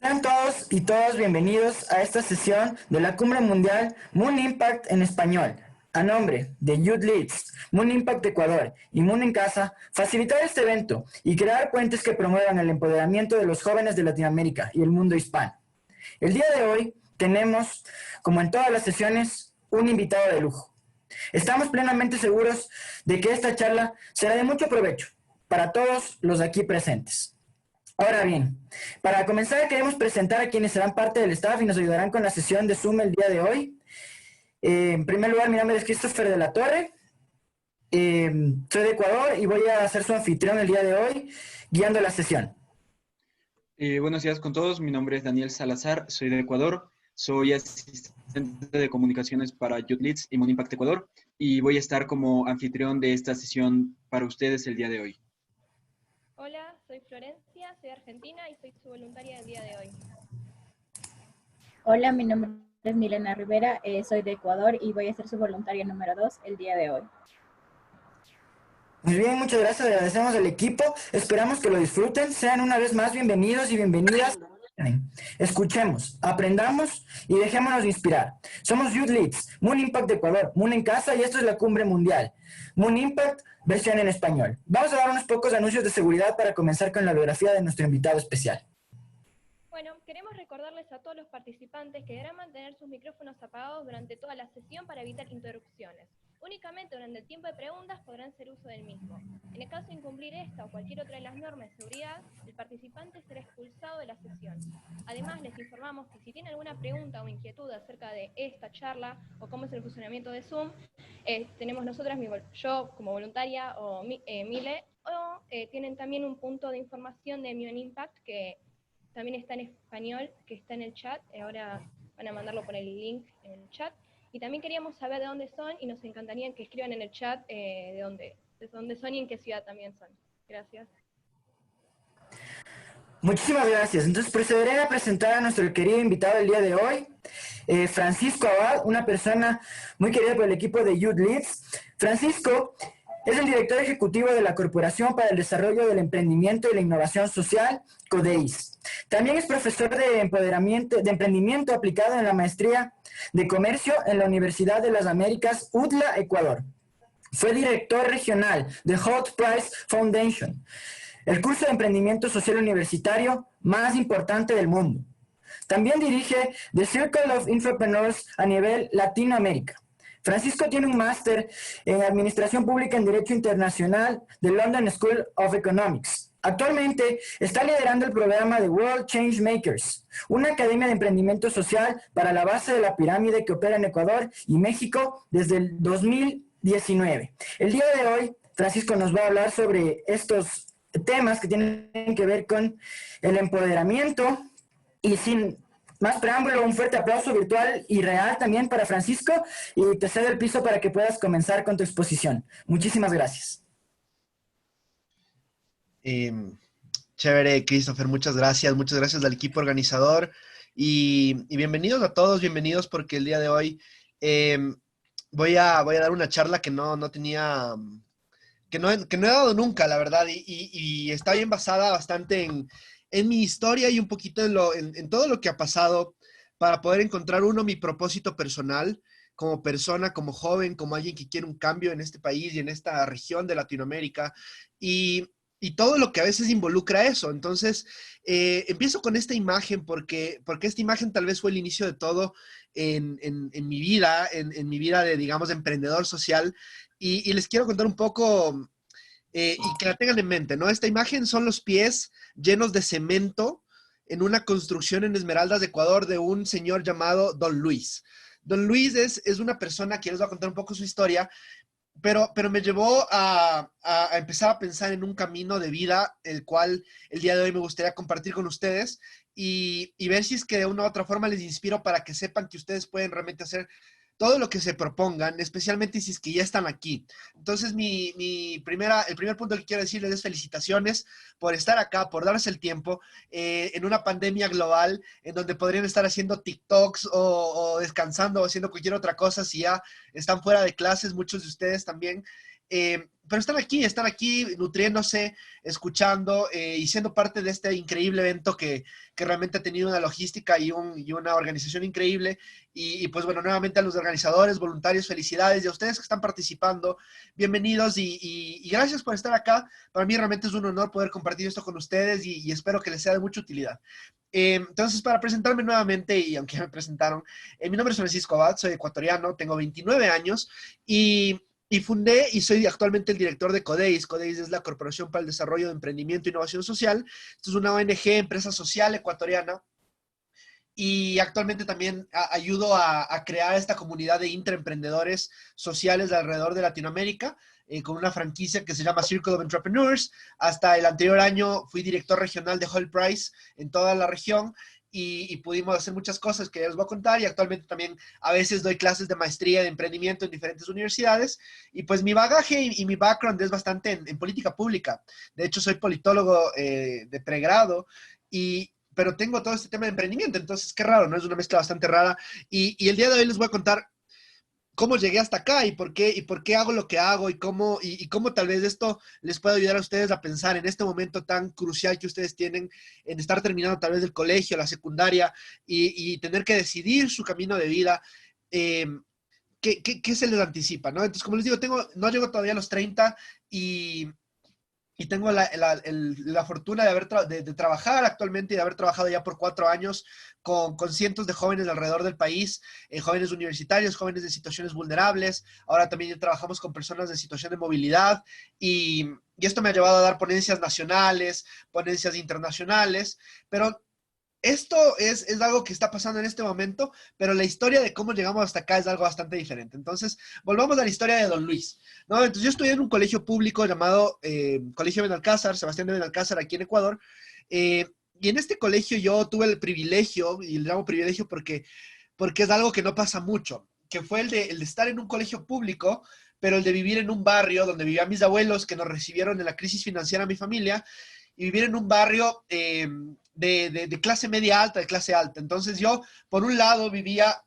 Sean todos y todas bienvenidos a esta sesión de la Cumbre Mundial Moon Impact en español. A nombre de Youth Leads, Moon Impact Ecuador y Moon en Casa, facilitar este evento y crear puentes que promuevan el empoderamiento de los jóvenes de Latinoamérica y el mundo hispano. El día de hoy tenemos, como en todas las sesiones, un invitado de lujo. Estamos plenamente seguros de que esta charla será de mucho provecho para todos los aquí presentes. Ahora bien, para comenzar queremos presentar a quienes serán parte del staff y nos ayudarán con la sesión de Zoom el día de hoy. En primer lugar, mi nombre es Christopher de la Torre, soy de Ecuador y voy a ser su anfitrión el día de hoy, guiando la sesión. Buenos días con todos, mi nombre es Daniel Salazar, soy de Ecuador, soy asistente de comunicaciones para Youth Leads y Moon Impact Ecuador y voy a estar como anfitrión de esta sesión para ustedes el día de hoy. Hola, soy Florencia, soy argentina y soy su voluntaria del día de hoy. Hola, mi nombre es Milena Rivera, soy de Ecuador y voy a ser su voluntaria número 2 el día de hoy. Muy bien, muchas gracias, agradecemos al equipo, esperamos que lo disfruten, sean una vez más bienvenidos y bienvenidas. Escuchemos, aprendamos y dejémonos inspirar. Somos Youth Leads, Moon Impact de Ecuador, Moon en Casa y esto es la Cumbre Mundial. Moon Impact, versión en español. Vamos a dar unos pocos anuncios de seguridad para comenzar con la biografía de nuestro invitado especial. Bueno, queremos recordarles a todos los participantes que deberán mantener sus micrófonos apagados durante toda la sesión para evitar interrupciones. Únicamente durante el tiempo de preguntas podrán hacer uso del mismo. En el caso de incumplir esta o cualquier otra de las normas de seguridad, el participante será expulsado de la sesión. Además, les informamos que si tienen alguna pregunta o inquietud acerca de esta charla o cómo es el funcionamiento de Zoom, tenemos nosotras, yo como voluntaria o Mile, o tienen también un punto de información de Moon Impact que también está en español, que está en el chat. Ahora van a mandarlo por el link en el chat. Y también queríamos saber de dónde son y nos encantaría que escriban en el chat de dónde son y en qué ciudad también son. Gracias. Muchísimas gracias. Entonces procederé a presentar a nuestro querido invitado el día de hoy, Francisco Abad, una persona muy querida por el equipo de Youth Leads. Francisco es el director ejecutivo de la Corporación para el Desarrollo del Emprendimiento y la Innovación Social, CODEIS. También es profesor de emprendimiento aplicado en la maestría de comercio en la Universidad de las Américas, UTLA, Ecuador. Fue director regional de Hot Price Foundation, el curso de emprendimiento social universitario más importante del mundo. También dirige The Circle of Entrepreneurs a nivel Latinoamérica. Francisco tiene un máster en Administración Pública en Derecho Internacional de London School of Economics. Actualmente está liderando el programa de World Change Makers, una academia de emprendimiento social para la base de la pirámide que opera en Ecuador y México desde el 2019. El día de hoy, Francisco nos va a hablar sobre estos temas que tienen que ver con el empoderamiento y sin más preámbulo, un fuerte aplauso virtual y real también para Francisco y te cedo el piso para que puedas comenzar con tu exposición. Muchísimas gracias. Chévere, Christopher, muchas gracias al equipo organizador y bienvenidos a todos, bienvenidos porque el día de hoy voy a dar una charla que no tenía, que no he dado nunca, la verdad, y está bien basada bastante en mi historia y un poquito en todo lo que ha pasado para poder encontrar mi propósito personal como persona, como joven, como alguien que quiere un cambio en este país y en esta región de Latinoamérica y todo lo que a veces involucra eso. Entonces, empiezo con esta imagen porque esta imagen tal vez fue el inicio de todo en mi vida, en mi vida de, digamos, de emprendedor social y les quiero contar un poco y que la tengan en mente, ¿no? Esta imagen son los pies llenos de cemento en una construcción en Esmeraldas de Ecuador de un señor llamado Don Luis. Don Luis es una persona que les voy a contar un poco su historia, pero me llevó a empezar a pensar en un camino de vida, el cual el día de hoy me gustaría compartir con ustedes y ver si es que de una u otra forma les inspiro para que sepan que ustedes pueden realmente hacer todo lo que se propongan, especialmente si es que ya están aquí. Entonces, el primer punto que quiero decirles es felicitaciones por estar acá, por darse el tiempo en una pandemia global en donde podrían estar haciendo TikToks o descansando o haciendo cualquier otra cosa si ya están fuera de clases, muchos de ustedes también. pero están aquí nutriéndose, escuchando y siendo parte de este increíble evento que realmente ha tenido una logística y una organización increíble. Y pues bueno, nuevamente a los organizadores, voluntarios, felicidades, y a ustedes que están participando, bienvenidos y gracias por estar acá. Para mí realmente es un honor poder compartir esto con ustedes y espero que les sea de mucha utilidad. Entonces, para presentarme nuevamente, y aunque ya me presentaron, mi nombre es Francisco Abad, soy ecuatoriano, tengo 29 años y fundé y soy actualmente el director de CODEIS. CODEIS es la Corporación para el Desarrollo de Emprendimiento e Innovación Social. Esto es una ONG, empresa social ecuatoriana, y actualmente también ayudo a crear esta comunidad de intraemprendedores sociales de alrededor de Latinoamérica, con una franquicia que se llama Circle of Entrepreneurs. Hasta el anterior año fui director regional de Whole Price en toda la región y pudimos hacer muchas cosas que ya les voy a contar, y actualmente también a veces doy clases de maestría de emprendimiento en diferentes universidades. Y pues mi bagaje y mi background es bastante en política pública. De hecho, soy politólogo de pregrado pero tengo todo este tema de emprendimiento, entonces qué raro, ¿no? Es una mezcla bastante rara. Y el día de hoy les voy a contar cómo llegué hasta acá y por qué hago lo que hago y cómo tal vez esto les pueda ayudar a ustedes a pensar en este momento tan crucial que ustedes tienen en estar terminando tal vez el colegio, la secundaria y tener que decidir su camino de vida. ¿Qué se les anticipa, ¿no? Entonces, como les digo, no llego todavía a los 30 y tengo la fortuna de trabajar actualmente y de haber trabajado ya por 4 años con cientos de jóvenes alrededor del país, jóvenes universitarios, jóvenes de situaciones vulnerables. Ahora también trabajamos con personas de situación de movilidad y esto me ha llevado a dar ponencias nacionales, ponencias internacionales, pero esto es algo que está pasando en este momento, pero la historia de cómo llegamos hasta acá es algo bastante diferente. Entonces, volvamos a la historia de Don Luis, ¿no? Entonces, yo estudié en un colegio público llamado Colegio Benalcázar, Sebastián de Benalcázar, aquí en Ecuador. Y en este colegio yo tuve el privilegio, y le llamo privilegio porque es algo que no pasa mucho, que fue el de estar en un colegio público, pero el de vivir en un barrio donde vivían mis abuelos que nos recibieron en la crisis financiera a mi familia, y vivir en un barrio de clase media alta, de clase alta. Entonces yo, por un lado, vivía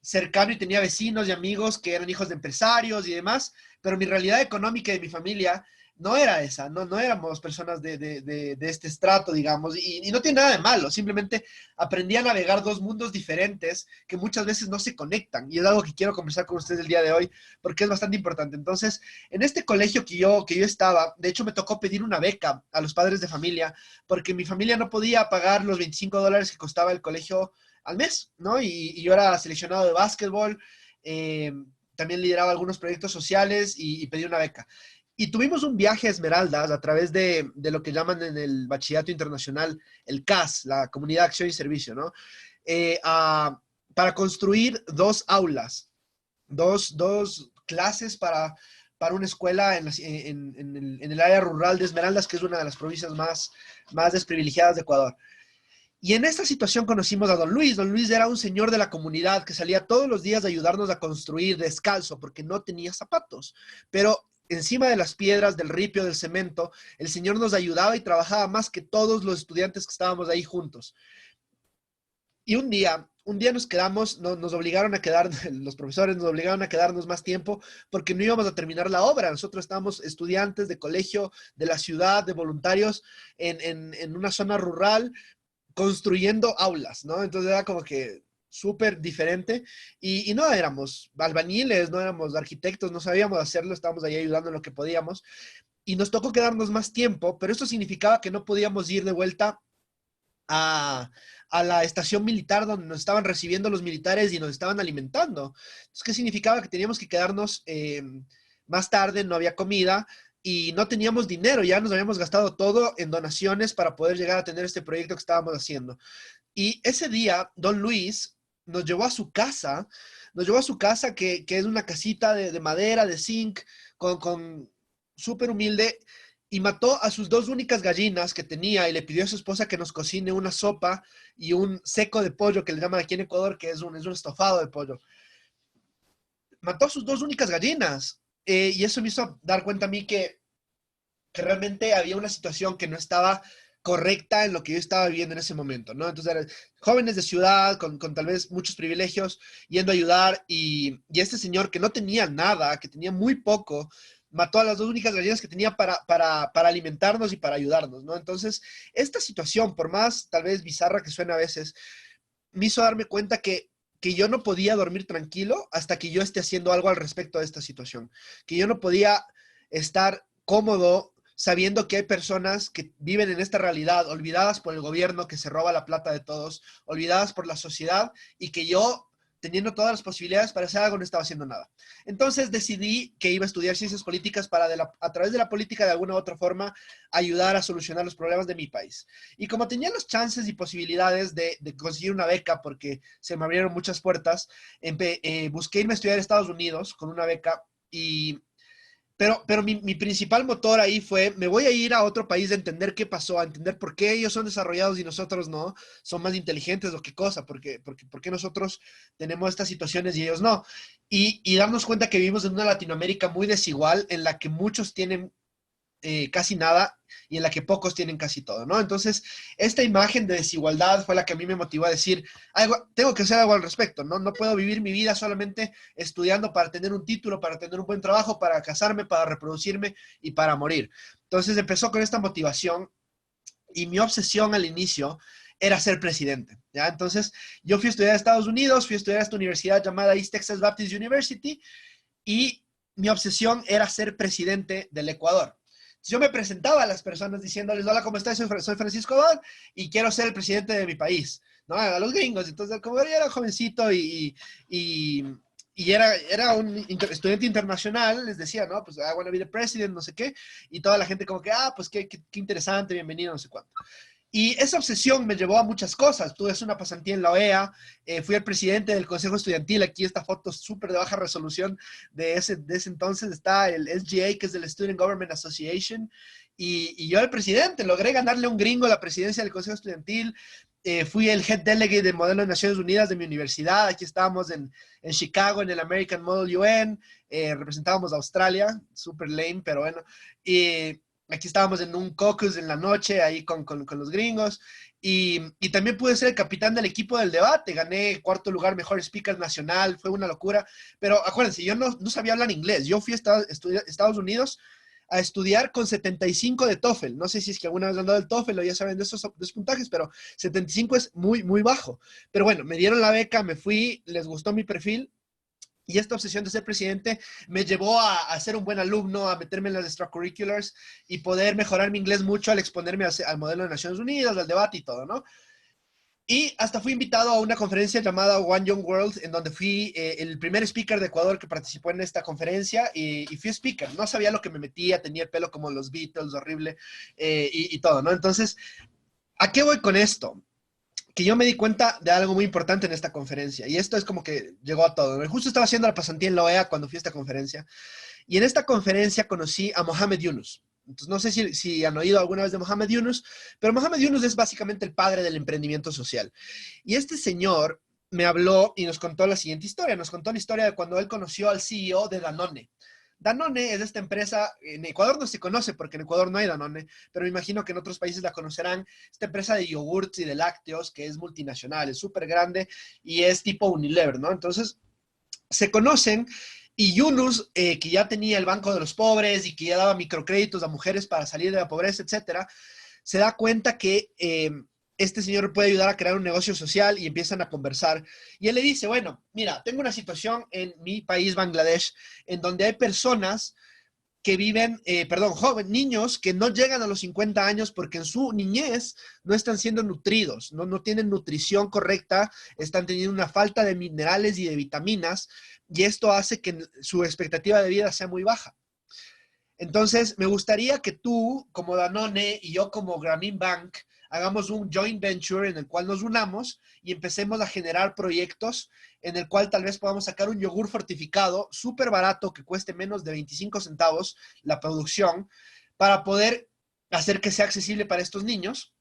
cercano y tenía vecinos y amigos que eran hijos de empresarios y demás, pero mi realidad económica de mi familia no era esa, no éramos personas de este estrato, digamos, y no tiene nada de malo, simplemente aprendí a navegar dos mundos diferentes que muchas veces no se conectan, y es algo que quiero conversar con ustedes el día de hoy, porque es bastante importante. Entonces, en este colegio que yo estaba, de hecho me tocó pedir una beca a los padres de familia, porque mi familia no podía pagar los $25 que costaba el colegio al mes, ¿no? Y yo era seleccionado de básquetbol, también lideraba algunos proyectos sociales y pedí una beca. Y tuvimos un viaje a Esmeraldas a través de lo que llaman en el bachillerato internacional el CAS, la Comunidad de Acción y Servicio, ¿no? Para construir 2 aulas, dos clases para una escuela en el área rural de Esmeraldas, que es una de las provincias más desprivilegiadas de Ecuador. Y en esta situación conocimos a Don Luis. Don Luis era un señor de la comunidad que salía todos los días a ayudarnos a construir descalzo porque no tenía zapatos. Pero encima de las piedras, del ripio, del cemento, el señor nos ayudaba y trabajaba más que todos los estudiantes que estábamos ahí juntos. Y un día nos quedamos, nos obligaron a quedar, los profesores nos obligaron a quedarnos más tiempo porque no íbamos a terminar la obra. Nosotros estábamos estudiantes de colegio, de la ciudad, de voluntarios en una zona rural, construyendo aulas, ¿no? Entonces era como que súper diferente y no éramos albañiles, no éramos arquitectos, no sabíamos hacerlo, estábamos ahí ayudando en lo que podíamos y nos tocó quedarnos más tiempo, pero esto significaba que no podíamos ir de vuelta a la estación militar donde nos estaban recibiendo los militares y nos estaban alimentando. Entonces, ¿qué significaba? Que teníamos que quedarnos más tarde, no había comida, y no teníamos dinero, ya nos habíamos gastado todo en donaciones para poder llegar a tener este proyecto que estábamos haciendo. Y ese día, Don Luis nos llevó a su casa, que es una casita de madera, de zinc, con súper humilde, y mató a sus 2 únicas gallinas que tenía y le pidió a su esposa que nos cocine una sopa y un seco de pollo, que le llaman aquí en Ecuador, que es un estofado de pollo. Mató a sus 2 únicas gallinas. Y eso me hizo dar cuenta a mí que realmente había una situación que no estaba correcta en lo que yo estaba viviendo en ese momento, ¿no? Entonces eran jóvenes de ciudad con tal vez muchos privilegios yendo a ayudar y este señor que no tenía nada, que tenía muy poco, mató a las dos únicas gallinas que tenía para alimentarnos y para ayudarnos, ¿no? Entonces, esta situación, por más tal vez bizarra que suene a veces, me hizo darme cuenta que yo no podía dormir tranquilo hasta que yo esté haciendo algo al respecto de esta situación, que yo no podía estar cómodo sabiendo que hay personas que viven en esta realidad, olvidadas por el gobierno que se roba la plata de todos, olvidadas por la sociedad, y que yo, teniendo todas las posibilidades para hacer algo, no estaba haciendo nada. Entonces decidí que iba a estudiar ciencias políticas para a través de la política, de alguna u otra forma, ayudar a solucionar los problemas de mi país. Y como tenía los chances y posibilidades de conseguir una beca, porque se me abrieron muchas puertas, busqué irme a estudiar a Estados Unidos con una beca. Pero mi principal motor ahí fue, me voy a ir a otro país a entender qué pasó, a entender por qué ellos son desarrollados y nosotros no, son más inteligentes o qué cosa, por qué nosotros tenemos estas situaciones y ellos no. Y darnos cuenta que vivimos en una Latinoamérica muy desigual, en la que muchos tienen casi nada y en la que pocos tienen casi todo, ¿no? Entonces, esta imagen de desigualdad fue la que a mí me motivó a decir, tengo que hacer algo al respecto, ¿no? No puedo vivir mi vida solamente estudiando para tener un título, para tener un buen trabajo, para casarme, para reproducirme y para morir. Entonces, empezó con esta motivación, y mi obsesión al inicio era ser presidente, ¿ya? Entonces, yo fui a estudiar a Estados Unidos, fui a estudiar a esta universidad llamada East Texas Baptist University, y mi obsesión era ser presidente del Ecuador. Yo me presentaba a las personas diciéndoles, hola, ¿cómo estás? Soy Francisco Abad y quiero ser el presidente de mi país, ¿no? A los gringos. Entonces, como yo era jovencito y era un estudiante internacional, les decía, ¿no? Pues, I want to be the president, no sé qué. Y toda la gente como que, pues qué interesante, bienvenido, no sé cuánto. Y esa obsesión me llevó a muchas cosas. Tuve una pasantía en la OEA, fui el presidente del Consejo Estudiantil. Aquí esta foto súper de baja resolución de ese entonces. Está el SGA, que es el Student Government Association. Y yo el presidente, logré ganarle a un gringo la presidencia del Consejo Estudiantil. Fui el Head Delegate del Modelo de Naciones Unidas de mi universidad. Aquí estábamos en Chicago, en el American Model UN. Representábamos a Australia, súper lame, pero bueno. Y aquí estábamos en un caucus en la noche, ahí con los gringos, y también pude ser el capitán del equipo del debate. Gané cuarto lugar, mejor speaker nacional, fue una locura. Pero acuérdense, yo no sabía hablar inglés. Yo fui a Estados Unidos a estudiar con 75 de TOEFL. No sé si es que alguna vez han dado el TOEFL o ya saben de esos puntajes, pero 75 es muy, muy bajo. Pero bueno, me dieron la beca, me fui, les gustó mi perfil. Y esta obsesión de ser presidente me llevó a ser un buen alumno, a meterme en las extracurriculars y poder mejorar mi inglés mucho al exponerme al modelo de Naciones Unidas, al debate y todo, ¿no? Y hasta fui invitado a una conferencia llamada One Young World, en donde fui el primer speaker de Ecuador que participó en esta conferencia, y fui speaker. No sabía lo que me metía, tenía el pelo como los Beatles, horrible, y todo, ¿no? Entonces, ¿a qué voy con esto? Que yo me di cuenta de algo muy importante en esta conferencia, y esto es como que llegó a todo. Justo estaba haciendo la pasantía en la OEA cuando fui a esta conferencia, y en esta conferencia conocí a Mohamed Yunus. Entonces, no sé si han oído alguna vez de Mohamed Yunus, pero Mohamed Yunus es básicamente el padre del emprendimiento social. Y este señor me habló y nos contó la siguiente historia. Nos contó la historia de cuando él conoció al CEO de Danone. Danone es esta empresa, en Ecuador no se conoce porque en Ecuador no hay Danone, pero me imagino que en otros países la conocerán, esta empresa de yogurts y de lácteos que es multinacional, es súper grande y es tipo Unilever, ¿no? Entonces, se conocen, y Yunus, que ya tenía el Banco de los Pobres y que ya daba microcréditos a mujeres para salir de la pobreza, etcétera, se da cuenta que este señor puede ayudar a crear un negocio social, y empiezan a conversar. Y él le dice, bueno, mira, tengo una situación en mi país, Bangladesh, en donde hay personas que viven, niños que no llegan a los 50 años porque en su niñez no están siendo nutridos, no tienen nutrición correcta, están teniendo una falta de minerales y de vitaminas, y esto hace que su expectativa de vida sea muy baja. Entonces, me gustaría que tú, como Danone, y yo como Grameen Bank, hagamos un joint venture en el cual nos unamos y empecemos a generar proyectos en el cual tal vez podamos sacar un yogur fortificado súper barato que cueste menos de 25 centavos la producción, para poder hacer que sea accesible para estos niños.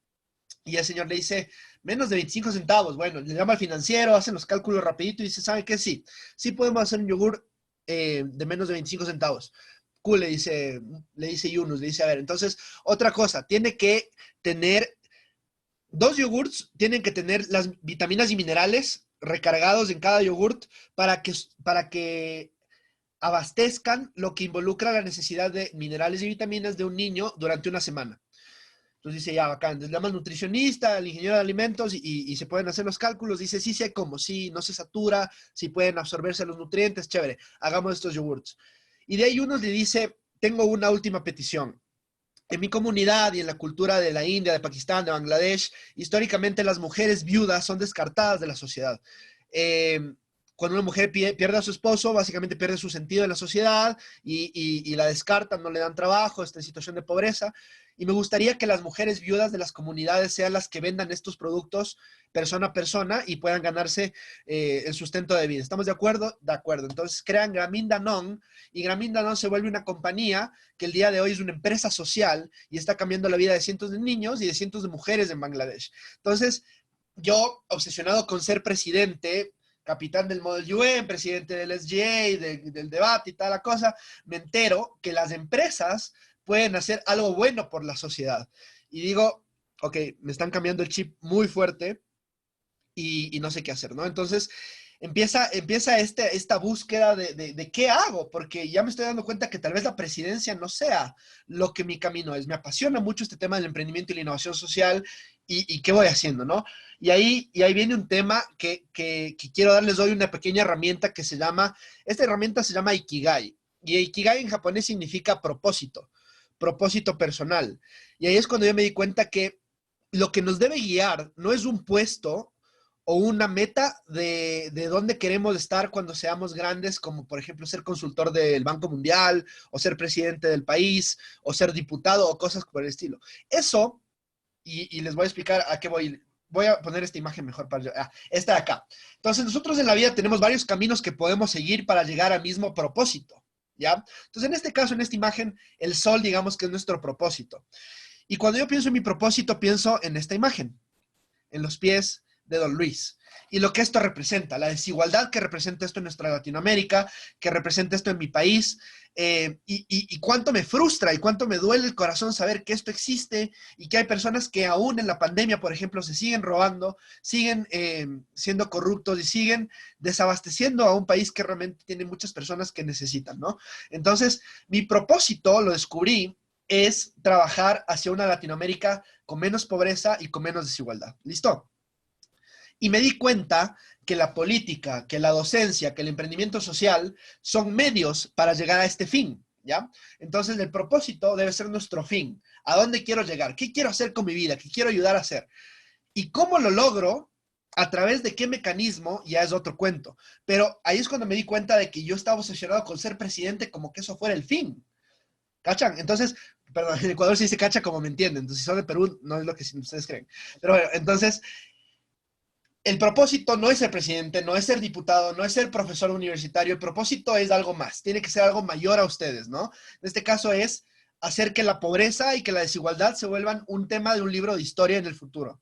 Y el señor le dice, menos de 25 centavos. Bueno, le llama al financiero, hacen los cálculos rapidito y dice, ¿sabe qué? Sí podemos hacer un yogur de menos de 25 centavos. Cool, le dice Yunus, le dice, a ver, entonces, otra cosa, tiene que tener 2 yogurts, tienen que tener las vitaminas y minerales recargados en cada yogurt para que abastezcan lo que involucra la necesidad de minerales y vitaminas de un niño durante una semana. Entonces dice, ya, bacán. Entonces llama al nutricionista, al ingeniero de alimentos y se pueden hacer los cálculos. Dice, sí sé cómo, sí, no se satura, sí pueden absorberse los nutrientes, chévere, hagamos estos yogurts. Y de ahí uno le dice, tengo una última petición. En mi comunidad y en la cultura de la India, de Pakistán, de Bangladesh, históricamente las mujeres viudas son descartadas de la sociedad. Cuando una mujer pierde a su esposo, básicamente pierde su sentido en la sociedad y la descartan, no le dan trabajo, está en situación de pobreza. Y me gustaría que las mujeres viudas de las comunidades sean las que vendan estos productos persona a persona y puedan ganarse el sustento de vida. ¿Estamos de acuerdo? De acuerdo. Entonces crean Grameen Danone y Grameen Danone se vuelve una compañía que el día de hoy es una empresa social y está cambiando la vida de cientos de niños y de cientos de mujeres en Bangladesh. Entonces, yo, obsesionado con ser presidente, capitán del Model UN, presidente del SGA, del debate y tal la cosa, me entero que las empresas pueden hacer algo bueno por la sociedad. Y digo, ok, me están cambiando el chip muy fuerte y no sé qué hacer, ¿no? Entonces empieza esta búsqueda de qué hago, porque ya me estoy dando cuenta que tal vez la presidencia no sea lo que mi camino es. Me apasiona mucho este tema del emprendimiento y la innovación social y qué voy haciendo, ¿no? Y ahí viene un tema que quiero darles hoy una pequeña herramienta que se llama, esta herramienta se llama Ikigai. Y Ikigai en japonés significa propósito personal. Y ahí es cuando yo me di cuenta que lo que nos debe guiar no es un puesto o una meta de dónde queremos estar cuando seamos grandes, como por ejemplo ser consultor del Banco Mundial, o ser presidente del país, o ser diputado, o cosas por el estilo. Eso, y les voy a explicar a qué voy. Voy a poner esta imagen mejor para esta de acá. Entonces, nosotros en la vida tenemos varios caminos que podemos seguir para llegar al mismo propósito, ¿ya? Entonces, en este caso, en esta imagen, el sol, digamos que es nuestro propósito. Y cuando yo pienso en mi propósito, pienso en esta imagen, en los pies de Don Luis. Y lo que esto representa, la desigualdad que representa esto en nuestra Latinoamérica, que representa esto en mi país, y cuánto me frustra y cuánto me duele el corazón saber que esto existe y que hay personas que aún en la pandemia, por ejemplo, se siguen robando, siguen siendo corruptos y siguen desabasteciendo a un país que realmente tiene muchas personas que necesitan, ¿no? Entonces, mi propósito, lo descubrí, es trabajar hacia una Latinoamérica con menos pobreza y con menos desigualdad. ¿Listo? Y me di cuenta que la política, que la docencia, que el emprendimiento social son medios para llegar a este fin, ¿ya? Entonces, el propósito debe ser nuestro fin. ¿A dónde quiero llegar? ¿Qué quiero hacer con mi vida? ¿Qué quiero ayudar a hacer? ¿Y cómo lo logro? ¿A través de qué mecanismo? Ya es otro cuento. Pero ahí es cuando me di cuenta de que yo estaba obsesionado con ser presidente como que eso fuera el fin. ¿Cachan? Entonces, perdón, en Ecuador se dice cacha como me entienden. Entonces, si son de Perú, no es lo que ustedes creen. Pero bueno, entonces, el propósito no es ser presidente, no es ser diputado, no es ser profesor universitario. El propósito es algo más. Tiene que ser algo mayor a ustedes, ¿no? En este caso es hacer que la pobreza y que la desigualdad se vuelvan un tema de un libro de historia en el futuro.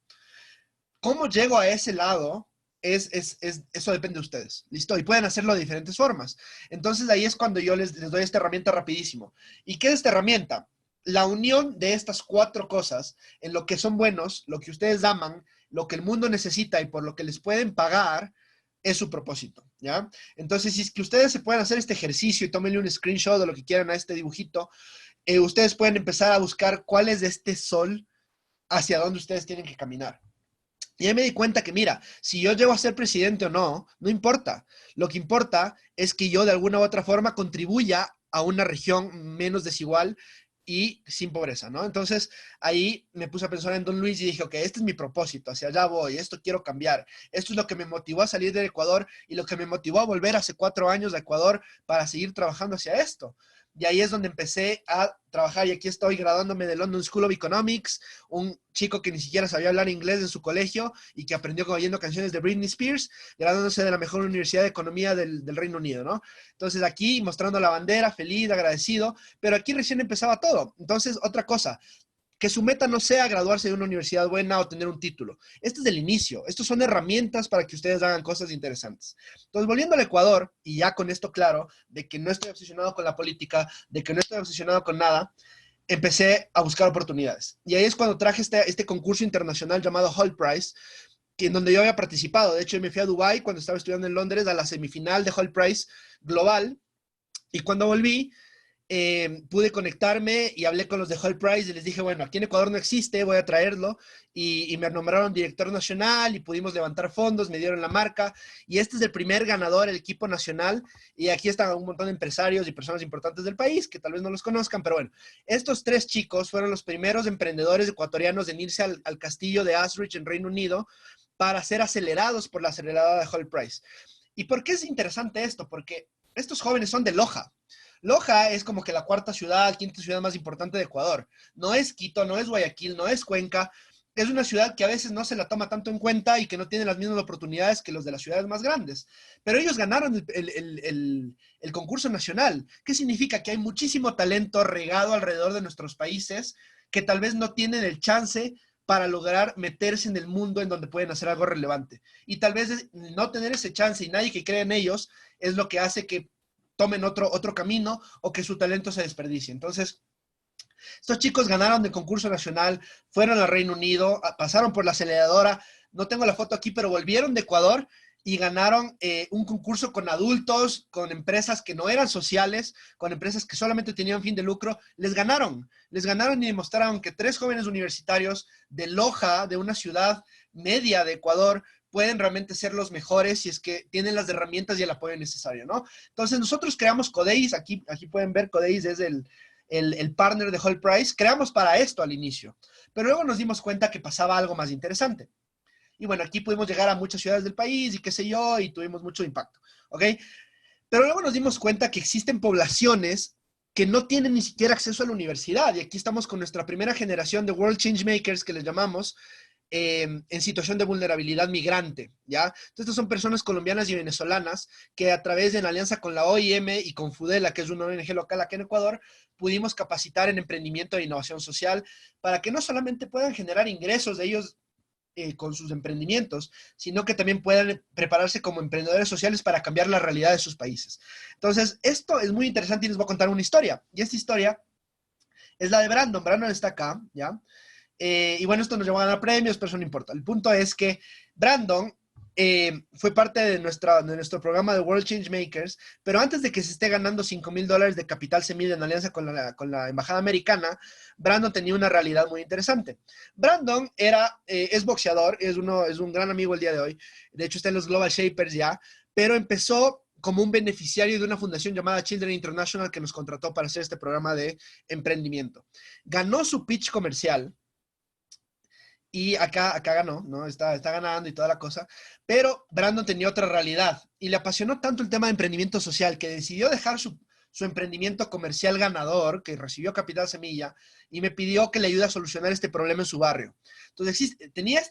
¿Cómo llego a ese lado? Eso depende de ustedes, ¿listo? Y pueden hacerlo de diferentes formas. Entonces, ahí es cuando yo les doy esta herramienta rapidísimo. ¿Y qué es esta herramienta? La unión de estas 4 cosas en lo que son buenos, lo que ustedes aman, lo que el mundo necesita y por lo que les pueden pagar, es su propósito, ¿ya? Entonces, si es que ustedes se pueden hacer este ejercicio y tómenle un screenshot de lo que quieran a este dibujito, ustedes pueden empezar a buscar cuál es este sol hacia dónde ustedes tienen que caminar. Y ahí me di cuenta que, mira, si yo llego a ser presidente o no, no importa. Lo que importa es que yo de alguna u otra forma contribuya a una región menos desigual y sin pobreza, ¿no? Entonces, ahí me puse a pensar en Don Luis y dije, ok, este es mi propósito, hacia allá voy, esto quiero cambiar. Esto es lo que me motivó a salir del Ecuador y lo que me motivó a volver hace 4 años a Ecuador para seguir trabajando hacia esto. Y ahí es donde empecé a trabajar y aquí estoy graduándome de London School of Economics, un chico que ni siquiera sabía hablar inglés en su colegio y que aprendió oyendo canciones de Britney Spears, graduándose de la mejor universidad de economía del Reino Unido, ¿no? Entonces aquí mostrando la bandera, feliz, agradecido, pero aquí recién empezaba todo. Entonces, otra cosa, que su meta no sea graduarse de una universidad buena o tener un título. Este es el inicio. Estos son herramientas para que ustedes hagan cosas interesantes. Entonces, volviendo al Ecuador, y ya con esto claro, de que no estoy obsesionado con la política, de que no estoy obsesionado con nada, empecé a buscar oportunidades. Y ahí es cuando traje este concurso internacional llamado Hall Prize, en donde yo había participado. De hecho, me fui a Dubái cuando estaba estudiando en Londres a la semifinal de Hall Prize global. Y cuando volví, pude conectarme y hablé con los de Hall Price y les dije, bueno, aquí en Ecuador no existe, voy a traerlo. Y me nombraron director nacional y pudimos levantar fondos, me dieron la marca. Y este es el primer ganador, el equipo nacional. Y aquí están un montón de empresarios y personas importantes del país que tal vez no los conozcan, pero bueno, estos 3 chicos fueron los primeros emprendedores ecuatorianos en irse al castillo de Ashridge en Reino Unido para ser acelerados por la aceleradora de Hall Price. ¿Y por qué es interesante esto? Porque estos jóvenes son de Loja. Loja es como que la 4ª ciudad, 5ª ciudad más importante de Ecuador. No es Quito, no es Guayaquil, no es Cuenca. Es una ciudad que a veces no se la toma tanto en cuenta y que no tiene las mismas oportunidades que los de las ciudades más grandes. Pero ellos ganaron el concurso nacional. ¿Qué significa? Que hay muchísimo talento regado alrededor de nuestros países que tal vez no tienen el chance para lograr meterse en el mundo en donde pueden hacer algo relevante. Y tal vez no tener ese chance y nadie que cree en ellos es lo que hace que tomen otro camino o que su talento se desperdicie. Entonces, estos chicos ganaron el concurso nacional, fueron al Reino Unido, pasaron por la aceleradora, no tengo la foto aquí, pero volvieron de Ecuador y ganaron un concurso con adultos, con empresas que no eran sociales, con empresas que solamente tenían fin de lucro. Les ganaron y demostraron que 3 jóvenes universitarios de Loja, de una ciudad media de Ecuador, pueden realmente ser los mejores si es que tienen las herramientas y el apoyo necesario, ¿no? Entonces, nosotros creamos Codeis, aquí pueden ver, Codeis es el partner de Hall Price, creamos para esto al inicio, pero luego nos dimos cuenta que pasaba algo más interesante. Y bueno, aquí pudimos llegar a muchas ciudades del país y qué sé yo, y tuvimos mucho impacto, ¿ok? Pero luego nos dimos cuenta que existen poblaciones que no tienen ni siquiera acceso a la universidad, y aquí estamos con nuestra primera generación de World Changemakers, que les llamamos, en situación de vulnerabilidad migrante, ¿ya? Entonces, estas son personas colombianas y venezolanas que a través de la alianza con la OIM y con Fudela, que es una ONG local aquí en Ecuador, pudimos capacitar en emprendimiento e innovación social para que no solamente puedan generar ingresos de ellos con sus emprendimientos, sino que también puedan prepararse como emprendedores sociales para cambiar la realidad de sus países. Entonces, esto es muy interesante y les voy a contar una historia. Y esta historia es la de Brandon. Brandon está acá, ¿ya? Y bueno, esto nos llevó a ganar premios, pero eso no importa. El punto es que Brandon fue parte de nuestro programa de World Changemakers, pero antes de que se esté ganando $5,000 de capital semilla en alianza con la Embajada Americana, Brandon tenía una realidad muy interesante. Brandon es boxeador, es un gran amigo el día de hoy, de hecho está en los Global Shapers ya, pero empezó como un beneficiario de una fundación llamada Children International que nos contrató para hacer este programa de emprendimiento. Ganó su pitch comercial, y acá ganó, ¿no? Está ganando y toda la cosa. Pero Brandon tenía otra realidad y le apasionó tanto el tema de emprendimiento social que decidió dejar su emprendimiento comercial ganador, que recibió capital semilla, y me pidió que le ayude a solucionar este problema en su barrio. Entonces, tenía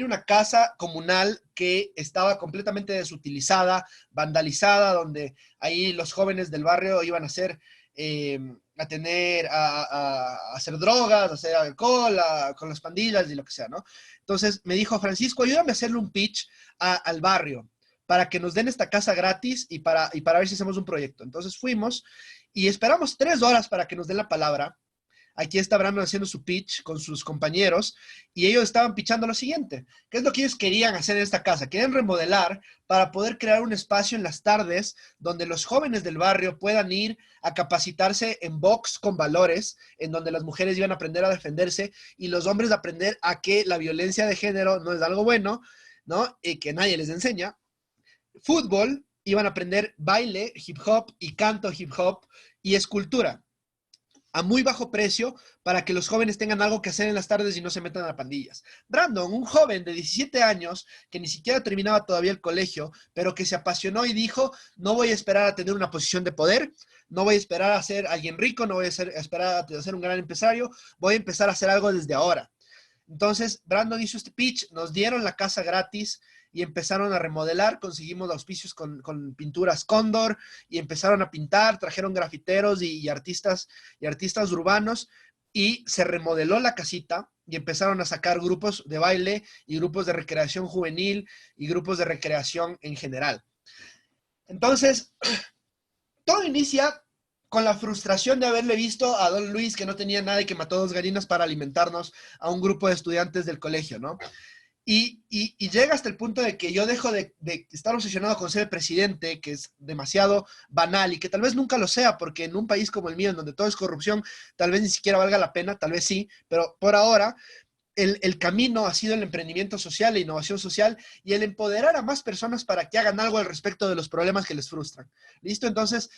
una casa comunal que estaba completamente desutilizada, vandalizada, donde ahí los jóvenes del barrio iban a hacer... a hacer drogas, a hacer alcohol, con las pandillas y lo que sea, ¿no? Entonces me dijo, Francisco, ayúdame a hacerle un pitch al barrio para que nos den esta casa gratis y para ver si hacemos un proyecto. Entonces fuimos y esperamos 3 horas para que nos den la palabra. Aquí está Brandon haciendo su pitch con sus compañeros y ellos estaban pitchando lo siguiente. ¿Qué es lo que ellos querían hacer en esta casa? Querían remodelar para poder crear un espacio en las tardes donde los jóvenes del barrio puedan ir a capacitarse en box con valores, en donde las mujeres iban a aprender a defenderse y los hombres a aprender a que la violencia de género no es algo bueno, ¿no? Y que nadie les enseña. Fútbol, iban a aprender baile, hip hop y canto hip hop y escultura a muy bajo precio para que los jóvenes tengan algo que hacer en las tardes y no se metan a pandillas. Brandon, un joven de 17 años que ni siquiera terminaba todavía el colegio, pero que se apasionó y dijo, no voy a esperar a tener una posición de poder, no voy a esperar a ser alguien rico, no voy a esperar a ser un gran empresario, voy a empezar a hacer algo desde ahora. Entonces, Brandon hizo este pitch, nos dieron la casa gratis y empezaron a remodelar, conseguimos auspicios con pinturas Cóndor y empezaron a pintar, trajeron grafiteros y artistas urbanos y se remodeló la casita y empezaron a sacar grupos de baile y grupos de recreación juvenil y grupos de recreación en general. Entonces, todo inicia con la frustración de haberle visto a don Luis que no tenía nada y que mató 2 gallinas para alimentarnos a un grupo de estudiantes del colegio, ¿no? Y llega hasta el punto de que yo dejo de estar obsesionado con ser el presidente, que es demasiado banal y que tal vez nunca lo sea, porque en un país como el mío, en donde todo es corrupción, tal vez ni siquiera valga la pena, tal vez sí, pero por ahora el camino ha sido el emprendimiento social, la innovación social y el empoderar a más personas para que hagan algo al respecto de los problemas que les frustran. ¿Listo? Entonces,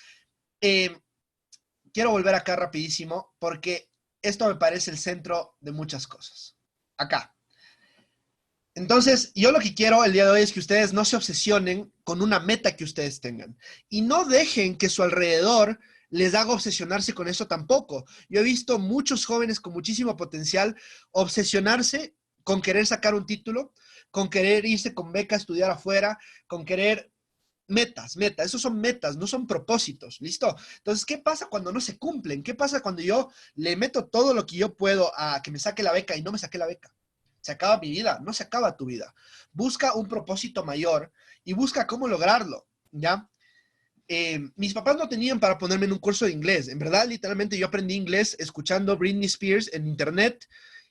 quiero volver acá rapidísimo porque esto me parece el centro de muchas cosas. Acá. Entonces, yo lo que quiero el día de hoy es que ustedes no se obsesionen con una meta que ustedes tengan y no dejen que su alrededor les haga obsesionarse con eso tampoco. Yo he visto muchos jóvenes con muchísimo potencial obsesionarse con querer sacar un título, con querer irse con beca a estudiar afuera, con querer metas, esos son metas, no son propósitos, ¿listo? Entonces, ¿qué pasa cuando no se cumplen? ¿Qué pasa cuando yo le meto todo lo que yo puedo a que me saque la beca y no me saque la beca? Se acaba mi vida, no se acaba tu vida. Busca un propósito mayor y busca cómo lograrlo, ¿ya? Mis papás no tenían para ponerme en un curso de inglés. En verdad, literalmente yo aprendí inglés escuchando Britney Spears en internet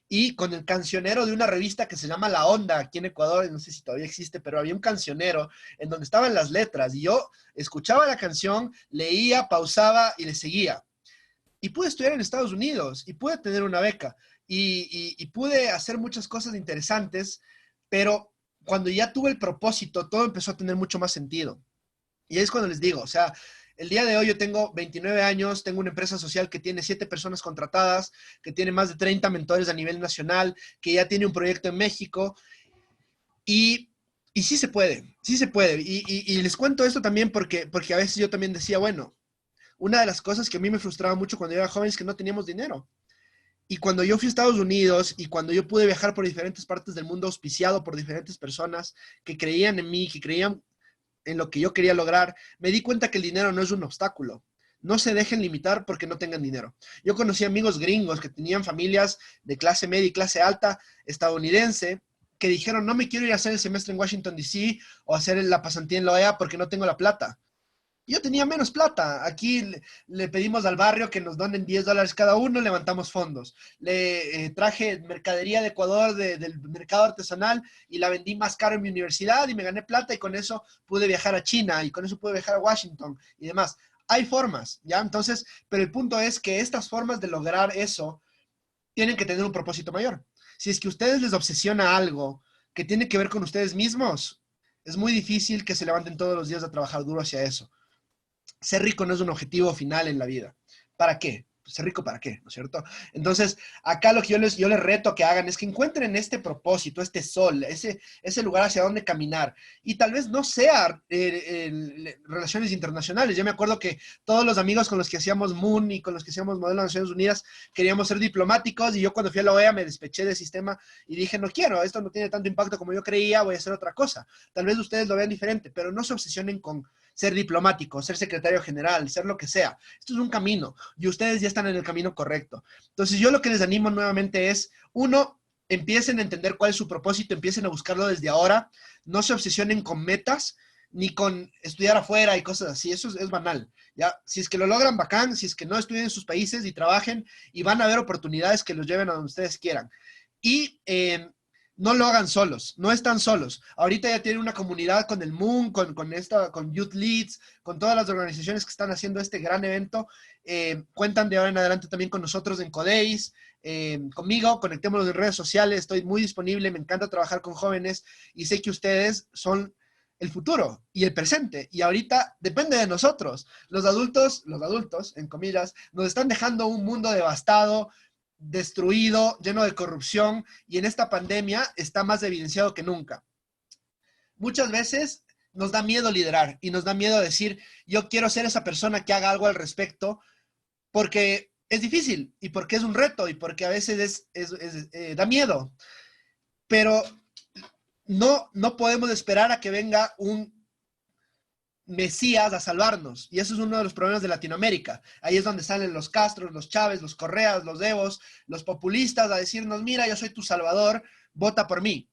y con el cancionero de una revista que se llama La Onda, aquí en Ecuador, no sé si todavía existe, pero había un cancionero en donde estaban las letras y yo escuchaba la canción, leía, pausaba y le seguía. Y pude estudiar en Estados Unidos y pude tener una beca y pude hacer muchas cosas interesantes, pero cuando ya tuve el propósito, todo empezó a tener mucho más sentido. Y ahí es cuando les digo, o sea, el día de hoy yo tengo 29 años, tengo una empresa social que tiene 7 personas contratadas, que tiene más de 30 mentores a nivel nacional, que ya tiene un proyecto en México y, y sí se puede, sí se puede. Y les cuento esto también porque a veces yo también decía, bueno, una de las cosas que a mí me frustraba mucho cuando yo era joven es que no teníamos dinero. Y cuando yo fui a Estados Unidos y cuando yo pude viajar por diferentes partes del mundo auspiciado por diferentes personas que creían en mí, que creían en lo que yo quería lograr, me di cuenta que el dinero no es un obstáculo. No se dejen limitar porque no tengan dinero. Yo conocí amigos gringos que tenían familias de clase media y clase alta estadounidense que dijeron, no me quiero ir a hacer el semestre en Washington, D.C. o hacer la pasantía en la OEA porque no tengo la plata. Yo tenía menos plata. Aquí le pedimos al barrio que nos donen $10 cada uno, levantamos fondos. Le traje mercadería de Ecuador del mercado artesanal y la vendí más caro en mi universidad y me gané plata y con eso pude viajar a China y con eso pude viajar a Washington y demás. Hay formas, ¿ya? Entonces, pero el punto es que estas formas de lograr eso tienen que tener un propósito mayor. Si es que a ustedes les obsesiona algo que tiene que ver con ustedes mismos, es muy difícil que se levanten todos los días a trabajar duro hacia eso. Ser rico no es un objetivo final en la vida. ¿Para qué? Ser rico para qué, ¿no es cierto? Entonces, acá lo que yo les reto que hagan es que encuentren este propósito, este sol, ese lugar hacia donde caminar. Y tal vez no sea relaciones internacionales. Yo me acuerdo que todos los amigos con los que hacíamos Moon y con los que hacíamos Modelo de Naciones Unidas queríamos ser diplomáticos y yo cuando fui a la OEA me despeché del sistema y dije, no quiero, esto no tiene tanto impacto como yo creía, voy a hacer otra cosa. Tal vez ustedes lo vean diferente, pero no se obsesionen con ser diplomático, ser secretario general, ser lo que sea. Esto es un camino y ustedes ya están en el camino correcto. Entonces yo lo que les animo nuevamente es, uno, empiecen a entender cuál es su propósito, empiecen a buscarlo desde ahora, no se obsesionen con metas ni con estudiar afuera y cosas así, eso es banal, ¿ya? Si es que lo logran, bacán, si es que no, estudien en sus países y trabajen y van a haber oportunidades que los lleven a donde ustedes quieran. Y no lo hagan solos, no están solos. Ahorita ya tienen una comunidad con el Moon, con Youth Leads, con todas las organizaciones que están haciendo este gran evento. Cuentan de ahora en adelante también con nosotros en Codeis, conmigo, conectémonos en redes sociales, estoy muy disponible, me encanta trabajar con jóvenes y sé que ustedes son el futuro y el presente. Y ahorita depende de nosotros. Los adultos, en comillas, nos están dejando un mundo devastado, destruido, lleno de corrupción, y en esta pandemia está más evidenciado que nunca. Muchas veces nos da miedo liderar y nos da miedo decir, yo quiero ser esa persona que haga algo al respecto, porque es difícil y porque es un reto y porque a veces da miedo. Pero no podemos esperar a que venga un Mesías a salvarnos. Y eso es uno de los problemas de Latinoamérica. Ahí es donde salen los Castros, los Chávez, los Correas, los Evos, los populistas a decirnos, mira, yo soy tu salvador, vota por mí.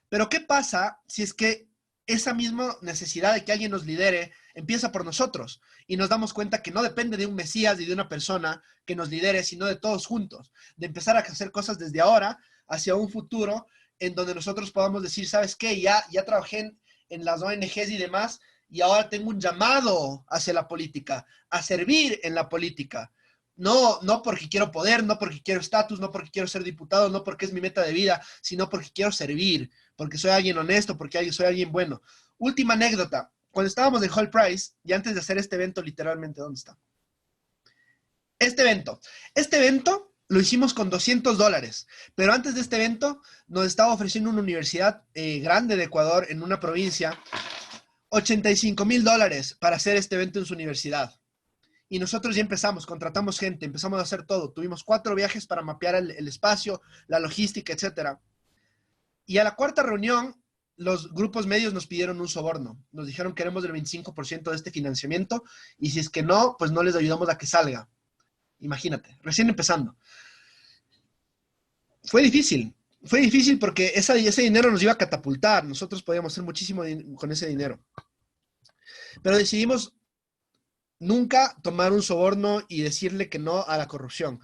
Pero ¿qué pasa si es que esa misma necesidad de que alguien nos lidere empieza por nosotros y nos damos cuenta que no depende de un Mesías y de una persona que nos lidere, sino de todos juntos, de empezar a hacer cosas desde ahora hacia un futuro en donde nosotros podamos decir, ¿sabes qué? Ya trabajé en las ONGs y demás, y ahora tengo un llamado hacia la política, a servir en la política. No porque quiero poder, no porque quiero estatus, no porque quiero ser diputado, no porque es mi meta de vida, sino porque quiero servir, porque soy alguien honesto, porque soy alguien bueno. Última anécdota. Cuando estábamos en Hall Price, y antes de hacer este evento, literalmente, ¿dónde está? Este evento lo hicimos con $200, pero antes de este evento nos estaba ofreciendo una universidad grande de Ecuador, en una provincia, $85,000 para hacer este evento en su universidad. Y nosotros ya empezamos, contratamos gente, empezamos a hacer todo. Tuvimos 4 viajes para mapear el espacio, la logística, etc. Y a la 4ª reunión, los grupos medios nos pidieron un soborno. Nos dijeron, queremos el 25% de este financiamiento, y si es que no, pues no les ayudamos a que salga. Imagínate, recién empezando. Fue difícil porque ese dinero nos iba a catapultar. Nosotros podíamos hacer muchísimo con ese dinero. Pero decidimos nunca tomar un soborno y decirle que no a la corrupción.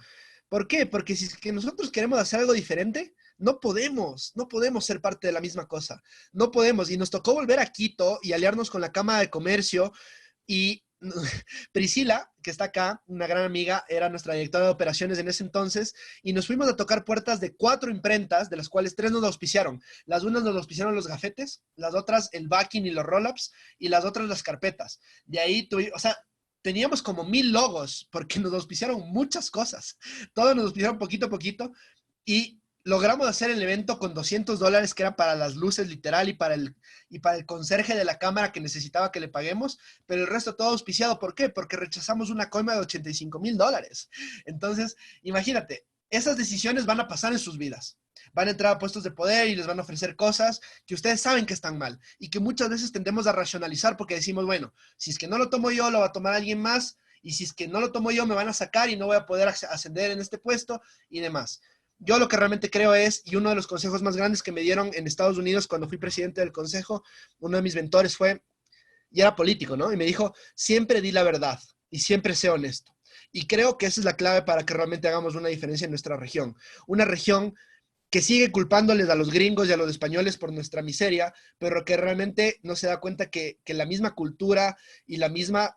¿Por qué? Porque si es que nosotros queremos hacer algo diferente, no podemos ser parte de la misma cosa. No podemos. Y nos tocó volver a Quito y aliarnos con la Cámara de Comercio, y Priscila, que está acá, una gran amiga, era nuestra directora de operaciones en ese entonces, y nos fuimos a tocar puertas de 4 imprentas, de las cuales 3 nos auspiciaron. Las unas nos auspiciaron los gafetes, las otras el backing y los roll-ups, y las otras las carpetas. De ahí, teníamos como 1000 logos, porque nos auspiciaron muchas cosas. Todos nos auspiciaron poquito a poquito, y logramos hacer el evento con $200, que era para las luces, literal, y para el conserje de la cámara que necesitaba que le paguemos, pero el resto todo auspiciado. ¿Por qué? Porque rechazamos una coima de $85,000. Entonces, imagínate, esas decisiones van a pasar en sus vidas. Van a entrar a puestos de poder y les van a ofrecer cosas que ustedes saben que están mal, y que muchas veces tendemos a racionalizar porque decimos, bueno, si es que no lo tomo yo, lo va a tomar alguien más, y si es que no lo tomo yo, me van a sacar y no voy a poder ascender en este puesto y demás. Yo lo que realmente creo es, y uno de los consejos más grandes que me dieron en Estados Unidos cuando fui presidente del consejo, uno de mis mentores fue, y era político, ¿no? Y me dijo, siempre di la verdad y siempre sé honesto. Y creo que esa es la clave para que realmente hagamos una diferencia en nuestra región. Una región que sigue culpándoles a los gringos y a los españoles por nuestra miseria, pero que realmente no se da cuenta que la misma cultura y la misma,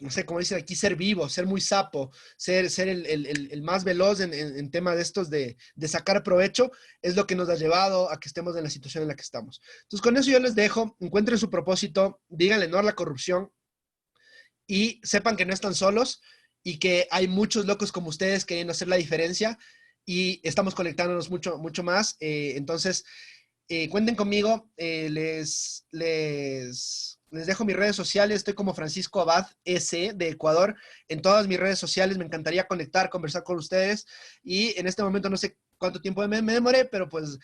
no sé, como dicen aquí, ser vivo, ser muy sapo, ser el más veloz en temas de estos de sacar provecho, es lo que nos ha llevado a que estemos en la situación en la que estamos. Entonces, con eso yo les dejo, encuentren su propósito, díganle no a la corrupción, y sepan que no están solos, y que hay muchos locos como ustedes queriendo hacer la diferencia, y estamos conectándonos mucho, mucho más. Entonces, cuenten conmigo, les dejo mis redes sociales. Estoy como Francisco Abad S de Ecuador en todas mis redes sociales. Me encantaría conversar con ustedes, y en este momento no sé cuánto tiempo me demoré, pero pues